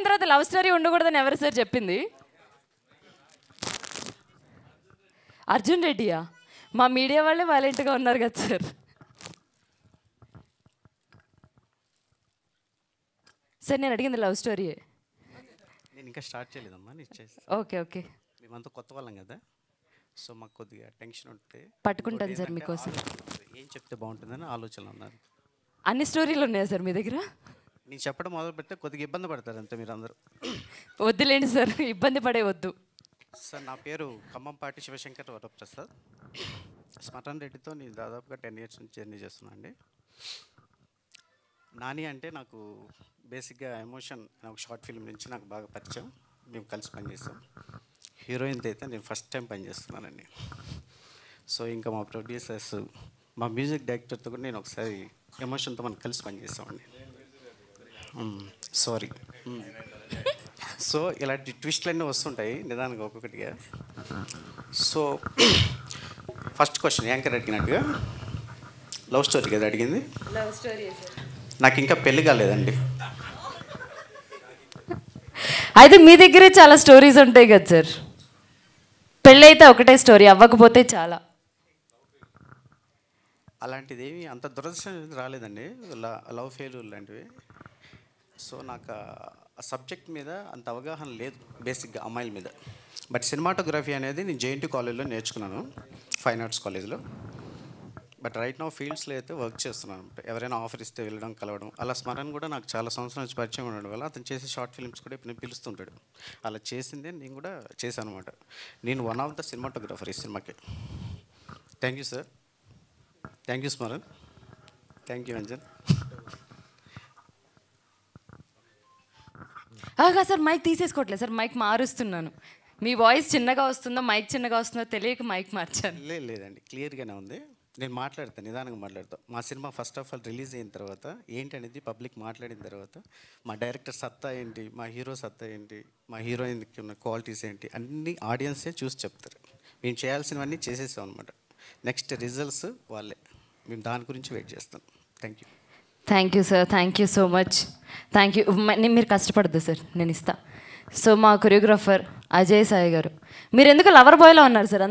అయిన తర్వాత love story ఉండకూడదని ఎవరు సార్ చెప్పింది? అర్జున్ రెడ్డియా? మా మీడియా వాళ్ళే వైలెంట్గా ఉన్నారు కదా సార్. సార్ నేను అడిగింది లవ్ స్టోరీయే. నేను ఇంకా స్టార్ట్ చేయలేదమ్మా. Okay okay. మేమంతా కొత్త వాళ్ళం కదా, సో మాకు కొద్దిగా టెన్షన్ ఉంటుంది. పట్టుకుంటాను సార్ మీకోసం. ఏం చెప్తే బాగుంటుందని ఆలోచనలు ఉన్నారు. అన్ని స్టోరీలు ఉన్నాయా సార్ మీ దగ్గర? నేను చెప్పడం మొదలు పెడితే కొద్దిగా ఇబ్బంది పడతారు అంతే మీరు అందరూ. వద్దులేండి సార్, ఇబ్బంది పడే వద్దు. సార్ నా పేరు ఖమ్మంపాటి శివశంకర్ వరప్రసాద్. స్మరణ్ రెడ్డితో నేను దాదాపుగా 10 years నుంచి జర్నీ చేస్తున్నాను అండి. నాని అంటే నాకు బేసిక్గా ఎమోషన్ ఒక షార్ట్ ఫిల్మ్ నుంచి నాకు బాగా పరిచయం. మేము కలిసి పనిచేస్తాం. హీరోయిన్తో అయితే నేను ఫస్ట్ టైం పనిచేస్తున్నానండి. సో ఇంకా మా ప్రొడ్యూసర్స్, మా మ్యూజిక్ డైరెక్టర్తో కూడా నేను ఒకసారి ఎమోషన్తో మనం కలిసి పనిచేస్తామండి. సారీ. సో ఇలాంటి ట్విస్ట్లన్నీ వస్తుంటాయి నిదానంగా ఒక్కొక్కటిగా. సో ఫస్ట్ క్వశ్చన్ యాంకర్ అడిగినట్టుగా లవ్ స్టోరీ కదా అడిగింది. Love story sir. నాకు ఇంకా పెళ్లి కాలేదండి. అయితే మీ దగ్గరే చాలా స్టోరీస్ ఉంటాయి కదా సార్. పెళ్ళి అయితే ఒకటే స్టోరీ, అవ్వకపోతే చాలా. అలాంటిది ఏమి అంత దురదృష్టం రాలేదండి, లవ్ ఫెయిల్యూర్ లాంటివి. సో నాకు ఆ సబ్జెక్ట్ మీద అంత అవగాహన లేదు బేసిక్గా అమ్మాయిల మీద. బట్ సినిమాటోగ్రఫీ అనేది నేను జేఎన్టీ కాలేజ్లో నేర్చుకున్నాను, ఫైన్ ఆర్ట్స్ కాలేజ్లో. బట్ రైట్ నౌ ఫీల్డ్స్లో అయితే వర్క్ చేస్తున్నాను. ఎవరైనా ఆఫర్ ఇస్తే వెళ్ళడం, కలవడం. అలా స్మరణ్ కూడా నాకు చాలా సంవత్సరాల నుంచి పరిచయం ఉండడం వల్ల అతను చేసే షార్ట్ ఫిల్మ్స్ కూడా ఇప్పుడు పిలుస్తుంటాడు. అలా చేసిందే నేను కూడా చేశాను అనమాట. నేను వన్ ఆఫ్ ద సినిమాటోగ్రఫర్ ఈ సినిమాకి. Thank you sir. Thank you Smaran. Thank you Anjan. Sir mike తీసేసుకోవట్లేదు సార్, మైక్ మారుస్తున్నాను. మీ వాయిస్ చిన్నగా వస్తుందో మైక్ చిన్నగా వస్తుందో తెలియక మైక్ మార్చాను. లేదండి, క్లియర్గానే ఉంది. నేను మాట్లాడతాను, నిదానంగా మాట్లాడతాను. మా cinema first of all release అయిన తర్వాత ఏంటి అనేది పబ్లిక్ మాట్లాడిన తర్వాత మా డైరెక్టర్ సత్తా ఏంటి, మా హీరో సత్తా ఏంటి, మా హీరోయిన్కి ఉన్న క్వాలిటీస్ ఏంటి అన్నీ ఆడియన్సే చూసి చెప్తారు. మేము చేయాల్సినవన్నీ చేసేసాం అనమాట. నెక్స్ట్ రిజల్ట్స్ వాళ్ళే. మేము దాని గురించి వెయిట్ చేస్తాం. Thank you. Thank you sir, thank you so much. Thank you. మీరు కష్టపడద్దు సార్, నేను ఇస్తా. సో మా కొరియోగ్రాఫర్ అజయ్ సాయి గారు, మీరు ఎందుకు లవర్ బాయ్లో ఉన్నారు సార్?